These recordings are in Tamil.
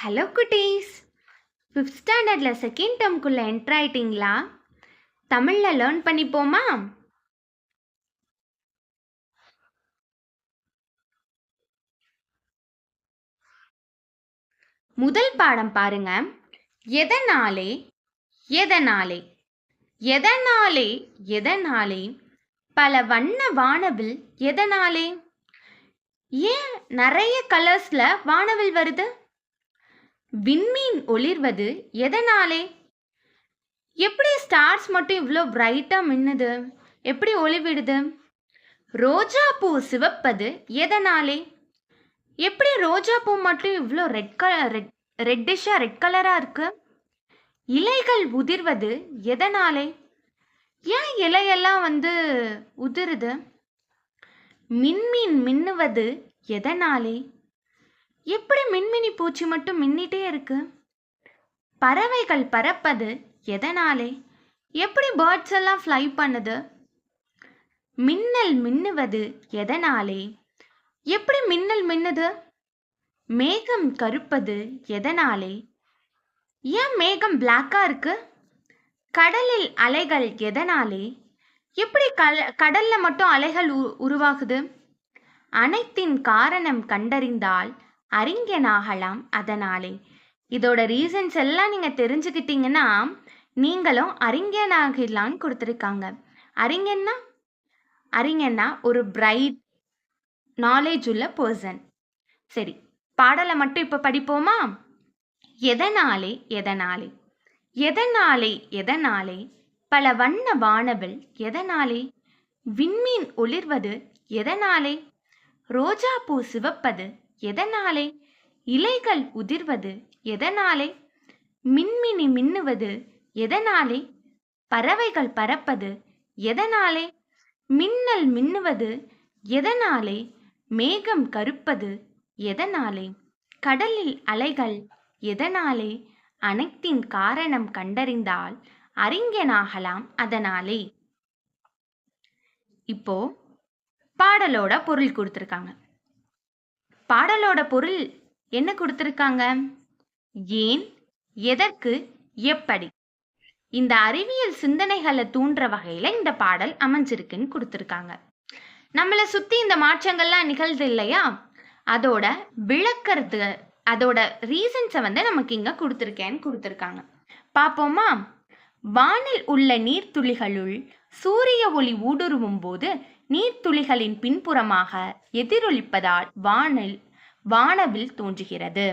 ஹலோ குட்டீஸ், ஃபிஃப்த் ஸ்டாண்டர்டில் செகண்ட் டேர்ம்குள்ளே என்ட்ரு ஆயிட்டீங்களா? தமிழில் லேர்ன் பண்ணிப்போமா? முதல் பாடம் பாருங்க. எதனாலே எதனாலே எதனாலே எதனாலே பல வண்ண வானவில் எதனாலே? ஏன் நிறைய கலர்ஸில் வானவில் வருது? விண்மீன் ஒளிர்வது எதனாலே? எப்படி ஸ்டார்ஸ் மட்டும் இவ்வளோ பிரைட்டாக மின்னுது? எப்படி ஒளிவிடுது? ரோஜா பூ சிவப்பது எதனாலே? எப்படி ரோஜா பூ மட்டும் இவ்வளோ ரெட்டிஷாக ரெட் கலராக இருக்கு? இலைகள் உதிர்வது எதனாலே? ஏன் இலையெல்லாம் உதிருது? மின்மீன் மின்னுவது எதனாலே? எப்படி மின்மினி பூச்சி மட்டும் மின்னிட்டே இருக்கு? பறவைகள் பறப்பது எதனாலே? எப்படி பேர்ட்ஸ் எல்லாம் ஃப்ளை பண்ணுது? மின்னல் மின்னுவது எதனாலே? எப்படி மின்னல் மின்னுது? மேகம் கருப்பது எதனாலே? ஏன் மேகம் பிளாக்கா இருக்கு? கடலில் அலைகள் எதனாலே? எப்படி கடல்ல மட்டும் அலைகள் உருவாகுது? அனைத்தின் காரணம் கண்டறிந்தால் அறிஞனாகலாம் அதனாலே. இதோட ரீசன்ஸ் எல்லாம் நீங்கள் தெரிஞ்சுக்கிட்டீங்கன்னா நீங்களும் அறிஞனாகலான்னு கொடுத்துருக்காங்க. அறிஞன்னா ஒரு பிரைட் நாலேஜ் உள்ள பர்சன். சரி, பாடலை மட்டும் இப்போ படிப்போமா? எதனாலே எதனாலே எதனாலே எதனாலே பல வண்ண வானவில் எதனாலே? விண்மீன் ஒளிர்வது எதனாலே? ரோஜா பூ சிவப்பது எதனாலே? இலைகள் உதிர்வது எதனாலே? மின்மினி மின்னுவது எதனாலே? பறவைகள் பறப்பது எதனாலே? மின்னல் மின்னுவது எதனாலே? மேகம் கருப்பது எதனாலே? கடலில் அலைகள் எதனாலே? அனைத்தின் காரணம் கண்டறிந்தால் அறிஞனாகலாம் அதனாலே. இப்போ பாடலோட பொருள் கொடுத்துருக்காங்க. பாடலோட பொருள் என்ன கொடுத்துருக்காங்க? ஏன், எதற்கு, எப்படி இந்த அறிவியல் சிந்தனைகளை தூண்டுற வகையில் இந்த பாடல் அமைஞ்சிருக்குன்னு கொடுத்துருக்காங்க. நம்மளை சுற்றி இந்த மாற்றங்கள்லாம் நிகழ்து இல்லையா? அதோட விளக்கறது, அதோட ரீசன்ஸை நமக்கு இங்கே கொடுத்துருக்காங்க. பார்ப்போமா? வானில் உள்ள நீர்த்துளிகளுள் சூரிய ஒளி ஊடுருவும் போது நீர்த்துளிகளின் பின்புறமாக எதிரொலிப்பதால் வானவில் தோன்றுகிறது.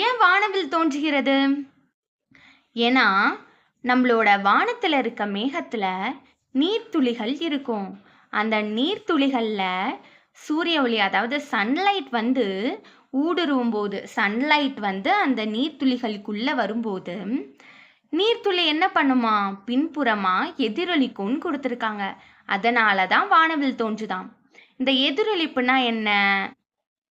ஏன் வானவில் தோன்றுகிறது? ஏன்னா நம்மளோட வானத்தில் இருக்க மேகத்தில் நீர்த்துளிகள் இருக்கும். அந்த நீர்த்துளிகளில் சூரிய ஒளி, அதாவது சன்லைட் ஊடுருவும் போது, சன்லைட் அந்த நீர்த்துளிகளுக்குள்ளே வரும்போது நீர்த்துளி என்ன பண்ணுமா? பின்புறமா எதிரொலிக்கும்னு கொடுத்துருக்காங்க. அதனால தான் வானவில் தோன்றுதாம். இந்த எதிரொலிப்புனா என்ன,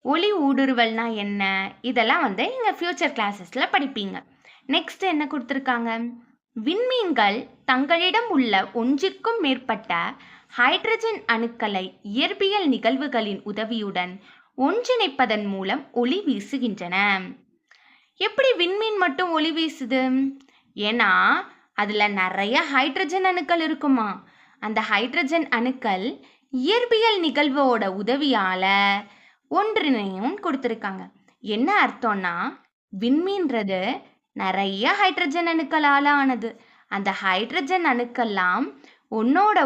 ஒளி ஊடுருவல்னா என்ன, இதெல்லாம் நீங்கள் ஃபியூச்சர் கிளாஸஸில் படிப்பீங்க. நெக்ஸ்ட் என்ன கொடுத்துருக்காங்க? விண்மீன்கள் தங்களிடம் உள்ள ஒன்றிற்கும் மேற்பட்ட ஹைட்ரஜன் அணுக்களை இயற்பியல் நிகழ்வுகளின் உதவியுடன் ஒன்றிணைப்பதன் மூலம் ஒளி வீசுகின்றன. எப்படி விண்மீன் மட்டும் ஒளி வீசுது? ஏன்னா அதில் நிறைய ஹைட்ரஜன் அணுக்கள் இருக்குமா. அந்த ஹைட்ரஜன் அணுக்கள் இயற்பியல் நிகழ்வோட உதவியால் ஒன்றிணையும் கொடுத்துருக்காங்க. என்ன அர்த்தம்னா, விண்மீன்றது நிறைய ஹைட்ரஜன் அணுக்களால் ஆனது. அந்த ஹைட்ரஜன் அணுக்கள்லாம் ஒன்னோட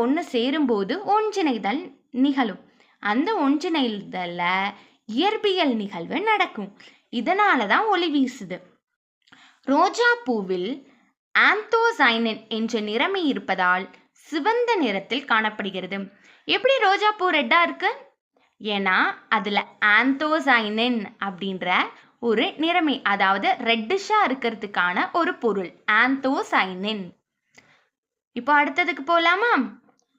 ஒன்று சேரும்போது ஒன்றிணைதல் நிகழும். அந்த ஒன்றிணைதலில் இயற்பியல் நிகழ்வு நடக்கும். இதனால தான் ஒளி வீசுது. ரோஜா பூவில் ஆந்தோசைனின் என்ற நிறமி இருப்பதால் சிவந்த நிறத்தில் காணப்படுகிறது. எப்படி ரோஜா பூ ரெட்டா இருக்கு? ஏன்னா அதுல ஆந்தோசைனின் அப்படின்ற ஒரு நிறமி, அதாவது ரெட்டிஷா இருக்கிறதுக்கான ஒரு பொருள் ஆந்தோசைனின். இப்போ அடுத்ததுக்கு போலாமா?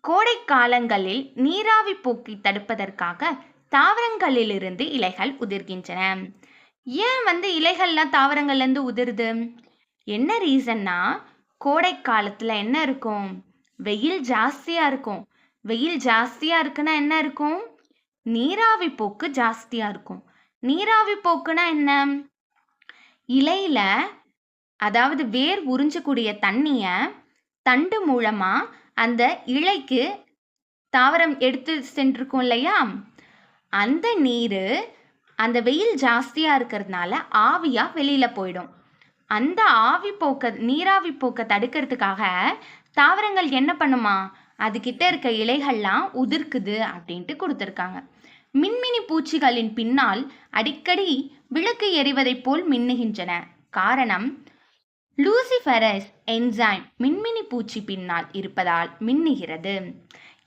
கோடை காலங்களில் நீராவி போக்கை தடுப்பதற்காக தாவரங்களிலிருந்து இலைகள் உதிர்கின்றன. ஏன் இலைகள்லாம் தாவரங்கள்லேருந்து உதிருது? என்ன ரீசன்னா, கோடை காலத்தில் என்ன இருக்கும்? வெயில் ஜாஸ்தியாக இருக்கும். வெயில் ஜாஸ்தியாக இருக்குன்னா என்ன இருக்கும்? நீராவி போக்கு ஜாஸ்தியாக இருக்கும். நீராவி போக்குனா என்ன? இலையில அதாவது வேர் உறிஞ்சக்கூடிய தண்ணிய தண்டு மூலமா அந்த இலைக்கு தாவரம் எடுத்து சென்றிருக்கும் இல்லையா, அந்த நீர் அந்த வெயில் ஜாஸ்தியா இருக்கிறதுனால ஆவியா வெளியில போயிடும். அந்த நீராவி போக்க தடுக்கிறதுக்காக தாவரங்கள் என்ன பண்ணுமா, அதுகிட்ட இருக்க இலைகள்லாம் உதிர்க்குது அப்படின்ட்டு கொடுத்துருக்காங்க. மின்மினி பூச்சிகளின் பின்னால் அடிக்கடி விளக்கு எரிவதைப் போல் மின்னுகின்றன. காரணம், லூசிஃபெரஸ் என்சைம் மின்மினி பூச்சி பின்னால் இருப்பதால் மின்னுகிறது.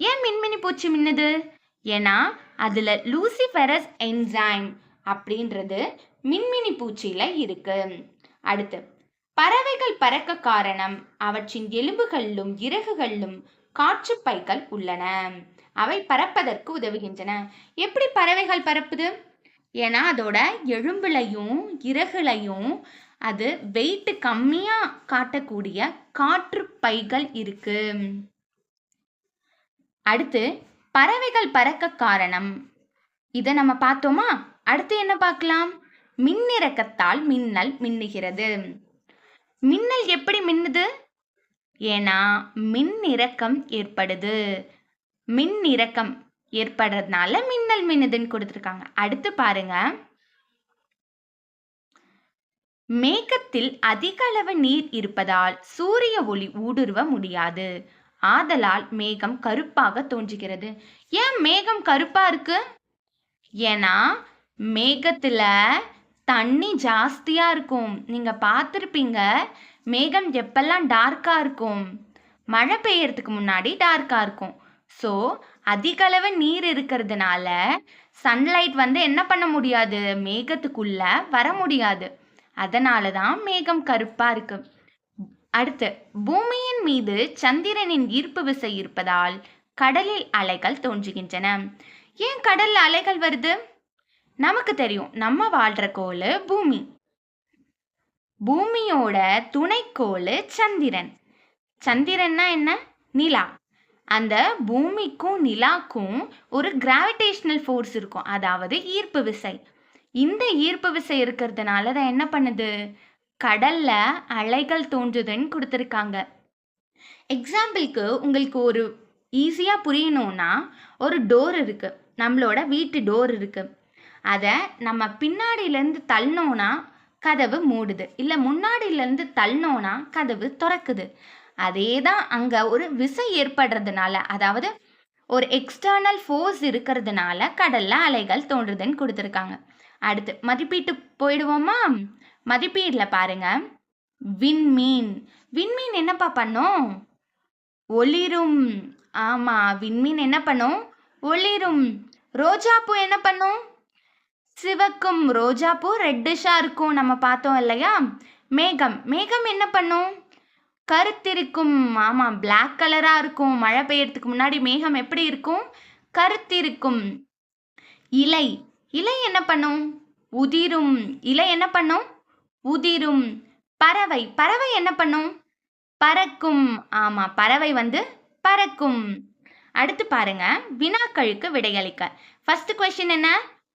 ஏன் மின்மினி பூச்சி மின்னுது? ஏன்னா அதுல லூசிஃபெரஸ் என்சைம் அப்படின்றது மின்மினி பூச்சியில இருக்கு. அடுத்து, பறவைகள் பறக்க காரணம் அவற்றின் எலும்புகளிலும் இறகுகளிலும் காற்றுப்பைகள் உள்ளன. அவை பறப்பதற்கு உதவுகின்றன. எப்படி பறவைகள் பறப்புது? ஏன்னா அதோட எலும்புலையும் இறகுலையும் அது வெயிட் கம்மியா காட்டக்கூடிய காற்றுப்பைகள் இருக்கு. அடுத்து, பறவைகள் பறக்க காரணம், இதை நம்ம பார்த்தோமா? அடுத்து என்ன பார்க்கலாம்? மின்னிறக்கத்தால் மின்னல் மின்னுகிறது. மின்னல் எப்படி மின்னுது? ஏன்னா மின்னிறக்கம் ஏற்படுது. மின்னிறக்கம் ஏற்படுறதுனால மின்னல் மின்னுதுன்னு கொடுத்துருக்காங்க. அடுத்து பாருங்க, மேகத்தில் அதிக அளவு நீர் இருப்பதால் சூரிய ஒளி ஊடுருவ முடியாது. ஆதலால் மேகம் கருப்பாக தோன்றுகிறது. ஏன் மேகம் கருப்பா இருக்கு? ஏன்னா மேகத்துல தண்ணி ஜாஸ்தியா இருக்கும். நீங்க பார்த்துருப்பீங்க, மேகம் எப்பெல்லாம் டார்க்கா இருக்கும், மழை பெய்யறதுக்கு முன்னாடி டார்க்கா இருக்கும். ஸோ அதிக அளவு நீர் இருக்கிறதுனால சன்லைட் என்ன பண்ண முடியாது, மேகத்துக்குள்ள வர முடியாது. அதனால தான் மேகம் கருப்பா இருக்கு. அடுத்து, பூமியின் மீது சந்திரனின் ஈர்ப்பு விசை இருப்பதால் கடலில் அலைகள் தோன்றுகின்றன. ஏன் கடல்ல அலைகள் வருது? நமக்கு தெரியும், நம்ம வாழ்ற கோள் பூமி. பூமியோட துணைக்கோள் சந்திரன். சந்திரன்னா என்ன? நிலா. அந்த பூமிக்கும் நிலாக்கும் ஒரு கிராவிடேஷனல் ஃபோர்ஸ் இருக்கும், அதாவது ஈர்ப்பு விசை. இந்த ஈர்ப்பு விசை இருக்கிறதுனால தான் என்ன பண்ணுது, கடல்ல அலைகள் தோன்றுதுன்னு கொடுத்துருக்காங்க. எக்ஸாம்பிளுக்கு உங்களுக்கு ஒரு ஈஸியாக புரியணும்னா, ஒரு டோர் இருக்கு, நம்மளோட வீட்டு டோர் இருக்கு. அதை நம்ம பின்னாடியிலேருந்து தள்ளினோன்னா கதவு மூடுது, இல்லை முன்னாடியிலேருந்து தள்ளினோன்னா கதவு திறக்குது. அதே தான் அங்கே ஒரு விசை ஏற்படுறதுனால, அதாவது ஒரு எக்ஸ்டர்னல் ஃபோர்ஸ் இருக்கிறதுனால கடல்ல அலைகள் தோன்றுதுன்னு கொடுத்துருக்காங்க. அடுத்து மதிப்பீட்டு போயிடுவோமா? மதிப்பீடில் பாருங்க, விண்மீன். விண்மீன் என்னப்பா பண்ணும்? ஒளிரும். ஆமா, விண்மீன் என்ன பண்ணும்? ஒளிரும். ரோஜாப்பூ என்ன பண்ணும்? சிவக்கும். ரோஜாப்பூ ரெட்டிஷா இருக்கும், நம்ம பார்த்தோம் இல்லையா? மேகம். மேகம் என்ன பண்ணும்? கருத்திருக்கும். ஆமா, பிளாக் கலரா இருக்கும். மழை பெய்யறதுக்கு முன்னாடி மேகம் எப்படி இருக்கும்? கருத்திருக்கும். இலை. இலை என்ன பண்ணும்? உதிரும். இலை என்ன பண்ணும்? உதிரும். பறவை. பறவை என்ன பண்ணும்? பறக்கும். ஆமா, பறவை பறக்கும். அடுத்து பாருங்க, வினாக்களுக்கு விடையளிக்க. ஃபர்ஸ்ட் கொஸ்டின் என்ன?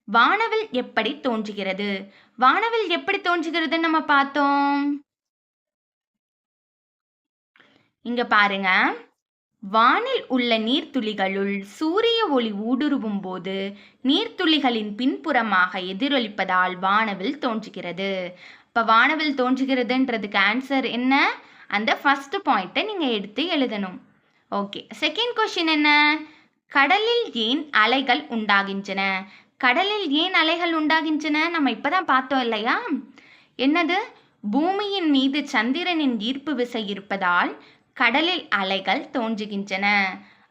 வானவில் எப்படி தோன்றுகிறது? வானவில் எப்படி தோன்றுகிறதுன்னு நம்ம பார்த்தோம். இங்க பாருங்க, வானில் உள்ள நீர்த்துளிகளுள் சூரிய ஒளி ஊடுருவும் போது நீர்த்துளிகளின் பின்புறமாக எதிரொலிப்பதால் வானவில் தோன்றுகிறது. இப்போ வானவில் தோன்றுகிறதுன்றதுக்கு ஆன்சர் என்ன? அந்த ஃபர்ஸ்ட் பாயிண்ட்டை நீங்கள் எடுத்து எழுதணும். ஓகே, செகண்ட் கொஸ்டின் என்ன? கடலில் ஏன் அலைகள் உண்டாகின்றன? கடலில் ஏன் அலைகள் உண்டாகின்றன நம்ம இப்போதான் பார்த்தோம் இல்லையா? என்னது? பூமியின் மீது சந்திரனின் ஈர்ப்பு விசை இருப்பதால் கடலில் அலைகள் தோன்றுகின்றன.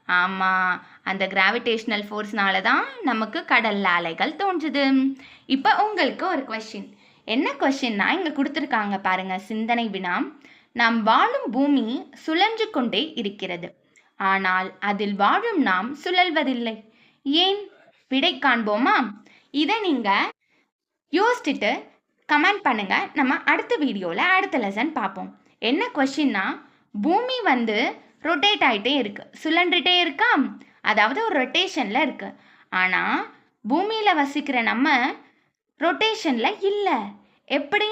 ஆமாம், அந்த கிராவிடேஷனல் ஃபோர்ஸ்னால தான் நமக்கு கடல்ல அலைகள் தோன்றுது. இப்போ உங்களுக்கு ஒரு கொஸ்டின். என்ன கொஸ்டின்னா, இங்கே கொடுத்துருக்காங்க பாருங்க, சிந்தனை வினா. நாம் வாழும் பூமி சுழன்று கொண்டே இருக்கிறது, ஆனால் அதில் வாழும் நாம் சுழல்வதில்லை. ஏன்? விடை காண்போமா? இதை நீங்கள் யோசிச்சுட்டு கமெண்ட் பண்ணுங்க. நம்ம அடுத்த வீடியோவில் அடுத்த லெசன் பார்ப்போம். என்ன கொஸ்டின்னா, பூமி ரொட்டேட் ஆகிட்டே இருக்கு, சுழன்றுட்டே இருக்கா, அதாவது ஒரு ரொட்டேஷனில் இருக்கு. ஆனால் பூமியில் வசிக்கிற நம்ம ரொட்டேஷனில் இல்லை. எப்படி?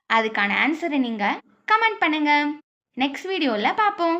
அதுக்கான ஆன்சரை நீங்கள் கமெண்ட் பண்ணுங்கள். நெக்ஸ்ட் வீடியோவில் பார்ப்போம்.